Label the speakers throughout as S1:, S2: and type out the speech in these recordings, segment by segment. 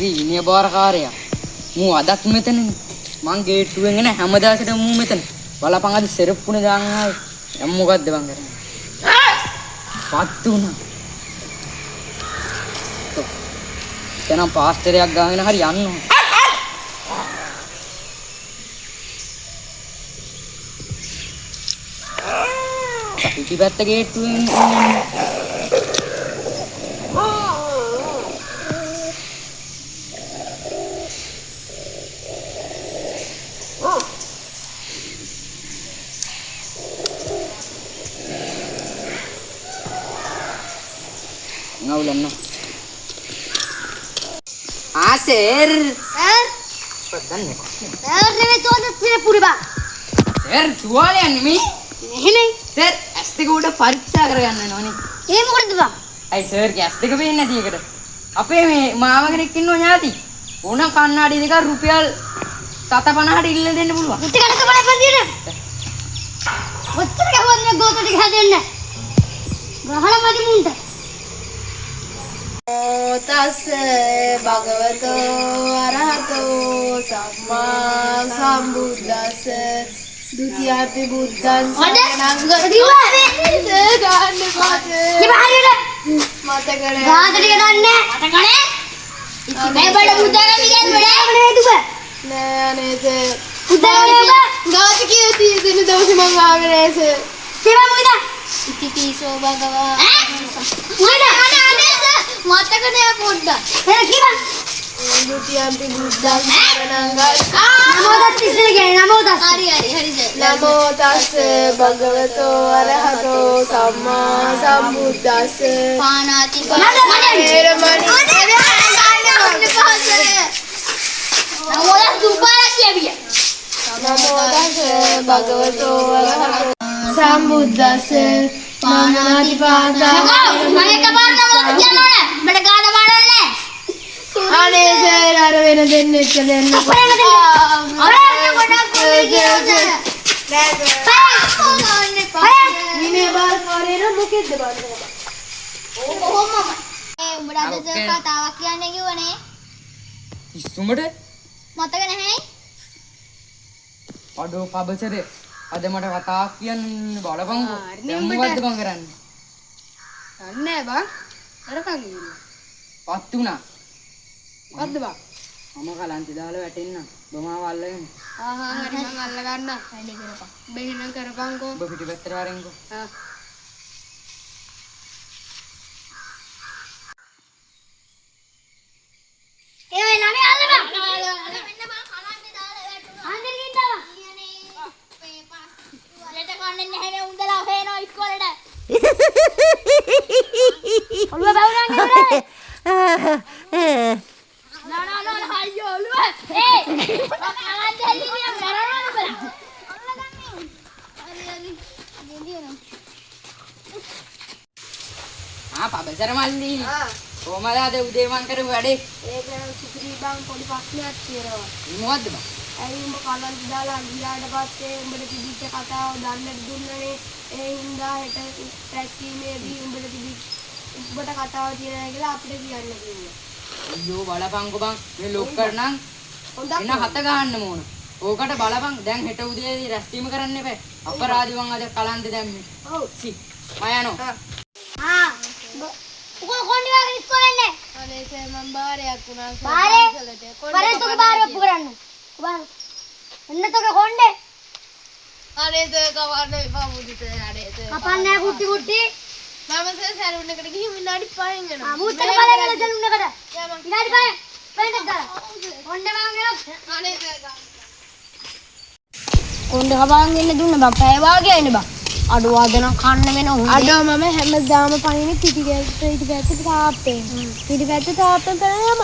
S1: ඉතින් විනය බාරකාරයා. මූ අදත් මෙතනනේ. මං ගේට්ටුවෙන් එන හැමදාසෙටම මූ මෙතන. බලපන් අද සෙරප්පුනේ දාන් ආවේ. දැන් මොකද්ද බං කරන්නේ? පත් වුණා. එතනම් පාස්ටරයක් ගාගෙන හරි යන්න ඕන. පිටිපැත්ත ගේට්ටුවෙන් ngaulan no. Sir.
S2: Sir.
S1: Pedan ya kok.
S2: Sir, ini tuh ada sini puri bang.
S1: Sir, jual ya nih.
S2: Ini.
S1: Sir, asli gue udah pariksa keren nih.
S2: Ini mau kerja bang.
S1: Ay sir, asli gue pengen nanti kerja. Apa ini mama kirikin no nyati. Una kanna di dekat rupiah tata panah di ilan deh bulu.
S2: Betul kan itu mana pergi deh. Betul kan buatnya gue tuh dikhatin deh. Gahala mati muntah.
S3: තස්ස භගවතෝ අරහතෝ සම්මා සම්බුද්දස්ස ဒုတိယ පි බුද්ධං සරණං ගච්ඡාමි ගන්න පාතේ මතක නැහැ
S2: ගාත ටික දන්නේ මතක නැහැ ඉතින් මේ බඩ බුද්ධාගම කියන්නේ නේද
S3: නෑ අනේස
S2: බුද්ධාගම
S3: ගාත කීයති දෙන දවසේ මං ආවේ නේස
S2: කියලා මොකද
S3: ඉති පීසෝ භගවා
S2: මොකද අනේස
S3: මතක නෑ පොඩ්ඩක්
S2: එන කිව්වා
S3: ဒုတိယ පි බුද්ධං සරණං ගච්ඡාමි
S2: නමෝ තස් ඉස්සෙල්ල කියන්නේ නමෝ තස්
S3: හරි නමෝ තස්ස භගවතෝ අරහතෝ සම්මා සම්බුද්දස්ස
S2: පානාති නමෝ තස් දුපාර කියවිය
S3: නමෝ තස්ස භගවතෝ අරහතෝ සම්බුද්දස්ස පානාති පාතා
S2: මම එකපාරට නමෝ කියන්න ඕනේ බඩ ගාන වඩන්නේ
S3: අනේ සර් අර වෙන දෙන්නෙක් දෙන්න
S2: අපේ ගොඩක්
S3: විනය බාරකාරයන මොකෙද්ද බලන්න
S2: කොහොමම උඹට අද කතාවක් කියන්න කිව්වනේ
S1: ඉස්සුමට
S2: මතක නැහැ
S1: අඩෝ පබසරේ අද මට කතාවක් කියන්න බලපංකෝ. දැන් මොකද්ද බං කරන්නේ?
S3: අන්නේ බං අරකන්
S1: පත් වුණා.
S3: මොකද්ද බං
S1: මම කලන්ති දාලා වැටෙන්න. බමාව අල්ලගෙන.
S3: හරි මං අල්ල ගන්න වැඩි කරපන් බෙහෙනම් කරපන්කෝ
S1: ඔබ පිටිපැත්තට වරෙන්කෝ.
S2: ඒ වෙයි ළමයි අල්ල බං මෙන්න බං කලන්නේ දාලා වැටුණා අnder ගින්නවා ලෙට කන්නේ නැහැ නේ උන්දලා හේනෝ ඉස්කෝලේට ඔළුව බවුරන්නේ නේද නා අයියෝ ඔළුව ඒ අහන්න දෙන්නේ මරනවා බලා ඔළුව ගන්නේ
S1: පබසර මල්ලි. කොහමද අද උදේ මං කරපු වැඩේ?
S3: ඒක සුපිරි බං පොඩි ප්‍රශ්නයක් තියෙනවා
S1: මොකද්ද බං?
S3: ඇයි උඹ කලන්ති දාලා ගියාට පස්සේ උඹට තිබිච්ච කතාව දන්නට දුන්නනේ ඒ හින්දා හෙට පැස්කීමේදී උඹට කතාව තියෙනවා කියලා අපිට කියන්න කිව්වා
S1: අයියෝ බලපංකෝ බං මේ ලොක්කට නම් එන හත ගහන්න ඕන. ඕකට බලපං දැන් හෙට උදේදී රැස්වීම කරන්න එපා. අපරාධි වන් අද කලන්තේ දැම්මේ.
S3: ඔව්
S1: සි මයano.
S2: උකෝ කොණ්ඩි වගේ ඉස්කෝලේ
S3: අනේ සර් මම බාරයක් වුණා
S2: බාරේ තුක බාරේ ඔප්පු කරන්න බාර එන්න තුක කොණ්ඩේ
S3: අනේ සර් කවන්න එපා මුදිත අනේ සර්
S2: කපන්නේ කුටි කුටි
S3: මම සර් සැලුන් එකට ගිහින් විනාඩි 5න් එනවා
S2: මුත්තක බලන්න සැලුන් එකට විනාඩි 5 වෙනකක් දාලා කොණ්ඩේ මම ගෙනත්
S3: අනේ සර්
S2: කොණ්ඩේ කපන් ඉන්න දුන්න බං පැය වාගේ ඉන්න බං අඩුව අදන කන්න වෙන උන්
S3: අඩෝ මම හැමදාම පයින්නේ පිටිපැත්තට තාප්පෙන් පිටිපැත්තට තාප්පෙන් කරන යම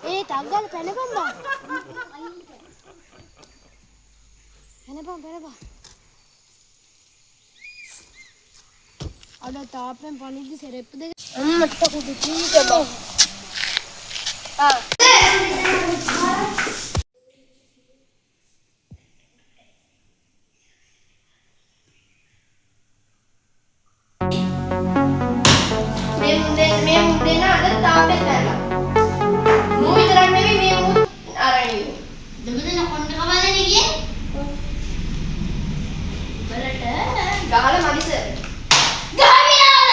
S2: ඒ තග්ගල පැනපන් බං පැනපන්
S3: අද තාප්පෙන් පනිද්දි සෙරෙප්පු දෙක
S2: අම්මට කුටි කීක බං
S3: මේ මුදෙන අද තාපෙත් නැරලා. මූ විතරක් නෙමෙයි මේ මූ අරගෙන ඉන්නේ.
S2: දෙමෙන්න කොණ්ඩ කවල්ලනේ ගියේ.
S3: බලට ගහලා මදි සර්.
S2: ගහවිලාද?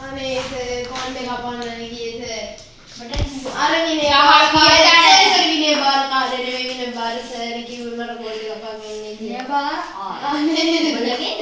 S3: අනේ සර් කොණ්ඩේ කපන්න ගියේ සර්. මට අරගෙන ආහා කියලා සර් විනේ බාර කාඩේ නෙමෙයි බාර සර් කිව්ව මට කොණ්ඩේ කපන්න ඉන්නේ කියලා. බා අනේ බලගේ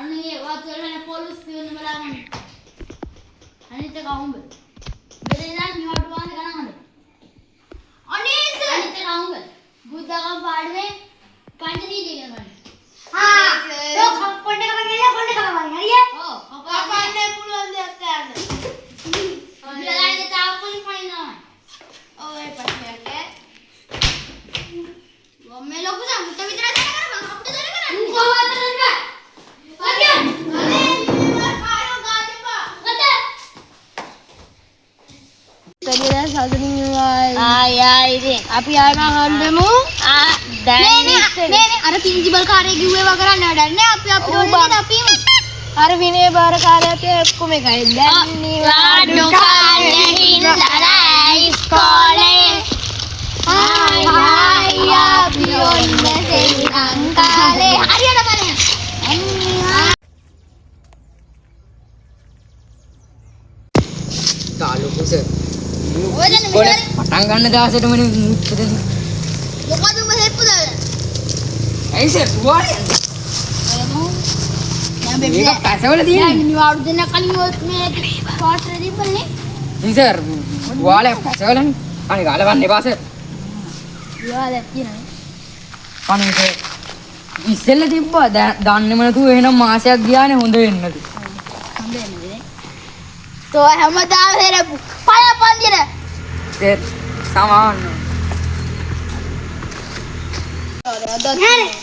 S3: අනේ ඔච්චර කොහොමද අනේ අපි ආයෙම හම්බෙමු. දැන් නේ අර පින්සිපල් කාර්යය කිව්වේ වා කරන්න වැඩන්නේ අපි ඕනේ අපිම. අර විනය බාරකාරයාට ඔක්කොම එකයි. දැන් නිවාඩු කාලේ හින්දා ඉස්කෝලේ. ආයි අපි ඔන්න සෙල්ලම් කාලේ. හරියට බලන්න.
S1: තාලුකුස පටන් ගන්න දවසටම
S2: මොකද උඹ හෙප්පු දාලා?
S1: ඇයි සර් තුවාලේ මේක පැසවල තියෙන්නේ
S2: නිවාඩු දෙන්න කලින් ඔත් මේ පාස්ටර් දීපල්නේ.
S1: සර් තුවාලේ පැසවලනේ අනේ ගලවන්න එපා සර්.
S2: තුවාලයක් තියෙනනේ.
S1: අනේ සර් ඉස්සෙල්ල තිබ්බා දන්නේම නැතුව එහෙනම් මාසයක් ගියානේ හොඳ වෙන්නද
S2: හම්බෙන්නේ. තෝ හැමදාම හෙරපු පය පන්දිර
S1: සර් සමාන්න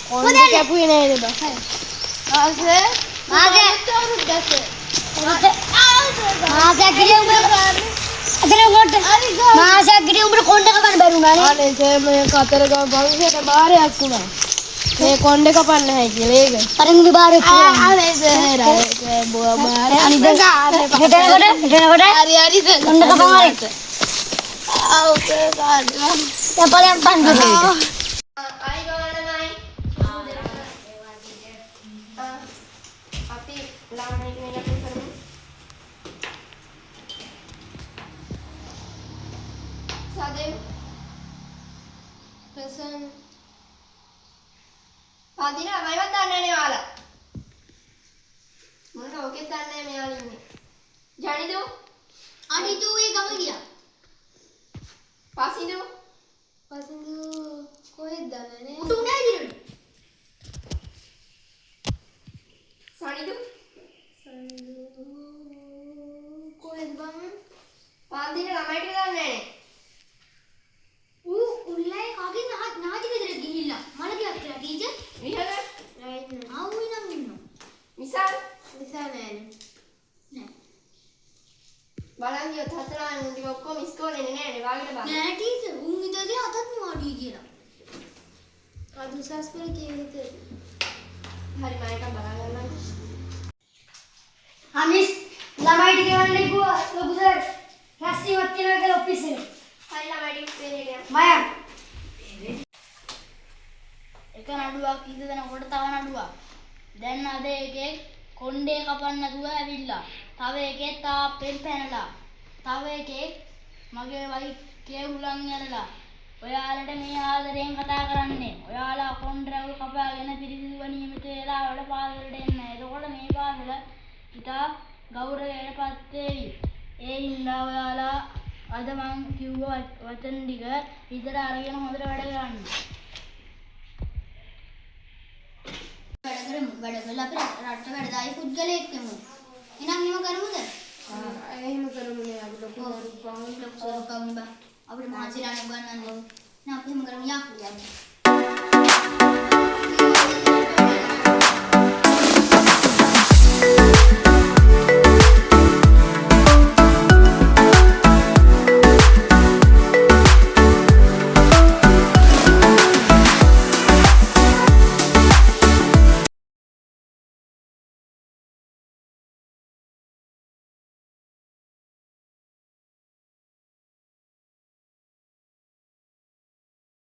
S3: කොණ්ඩේ කැපුවේ නේද බා. ආසේ
S2: මාසයක් උඹට කොණ්ඩේ කපන්න බැරුණානේ.
S3: අනේ සර් මේ කතර ගම භවිෂයට බාරයක් වුණා. මේ කොණ්ඩේ කපන්න නැහැ කියලා ඒක.
S2: අරින් විභාරේ
S3: අනේ සර් අර බෝ බාර
S2: අනිද හිටනකොට
S3: හරි හරි සර්
S2: කොණ්ඩේ කපන්න.
S3: ආව් සර් කාඩ්වා.
S2: තපලෙන් පන්දුනේ.
S3: ආයි ගානමයි. අපි ලාමණික මේක කරමු. සදෙව් ප්‍රසන්න පාදින මයිවත් දන්නේ නැහැ ඔයාලා මොන ඔකෙත් දන්නේ නැහැ මෙයාලා ඉන්නේ ජනිදු
S2: අනිතු ඒ ගම ගියා.
S3: පසිදු කොහෙද දන්නේ නැහැ
S2: උට උනේ ඉදිරියට.
S3: සනිදු කොහෙද බං පාදින ළමයි ටික දන්නේ නැහැ
S2: ඌ උල්ලයි කගේ නාටි ගෙදර ගිහිල්ලා මල ගියා කියලා ටීචර්.
S3: විහද නෑ ඉන්න
S2: ආවුයි නම් ඉන්නවා.
S3: විසල් නෑනේ
S2: නෑ.
S3: බලන් ගියොත් හතරාන් උන්ටි ඔක්කොම ඉස්කෝලේ එන්නේ නෑනේ වාගෙට බලන්න
S2: නෑ ටීචර් උන් ඉඳදී අතත් නුවාඩි කියලා.
S3: අද උසස් පෙළ කීවිත හරි මම එක බලන්න
S2: අනිස් ළමයි ටික ගෙවන්න ගියා ලොකු සර්. රැස්වීමක් තියෙනවා කියලා ඔෆිස් එකේ.
S3: හරි ළමයි ටික පේන්නේ
S2: මයන්
S4: එක නඩුවක් ඉඳ දෙනකොට තව නඩුවක්. දැන් අද එකෙක් කොණ්ඩේ කපන්න නැතුව ඇවිල්ලා. තව එකෙක් තාප්පෙන් පැනලා. තව එකෙක් මගේ වයිකේ හුලං යනලා. ඔයාලට මේ ආදරෙන් කතා කරන්නේ. ඔයාලා කොණ්ඩ රැවුල් කපාගෙන පිරිසිදුව නියමිත වේලාවල පාසලට එන්න. එතකොට මේ පාසල ඉතා ගෞරවයටපත් වෙවි. ඒ හින්දා ඔයාලා අද මං කිව්ව වචන ටික හිතට අරගෙන හොඳට වැඩ කරන්න.
S2: වැඩ කරමු. වැඩ කළා අපි රට වැඩදායි පුද්ගලයෙක් වෙමු. එහෙනම් එහෙම කරමුද?
S3: එහෙම කරමුනේ අපි ලොකු
S2: ලොකු බා අපිට මාසිලානේ උගන්වන්නේ. එහෙනම් අපි එහෙම කරමු යා.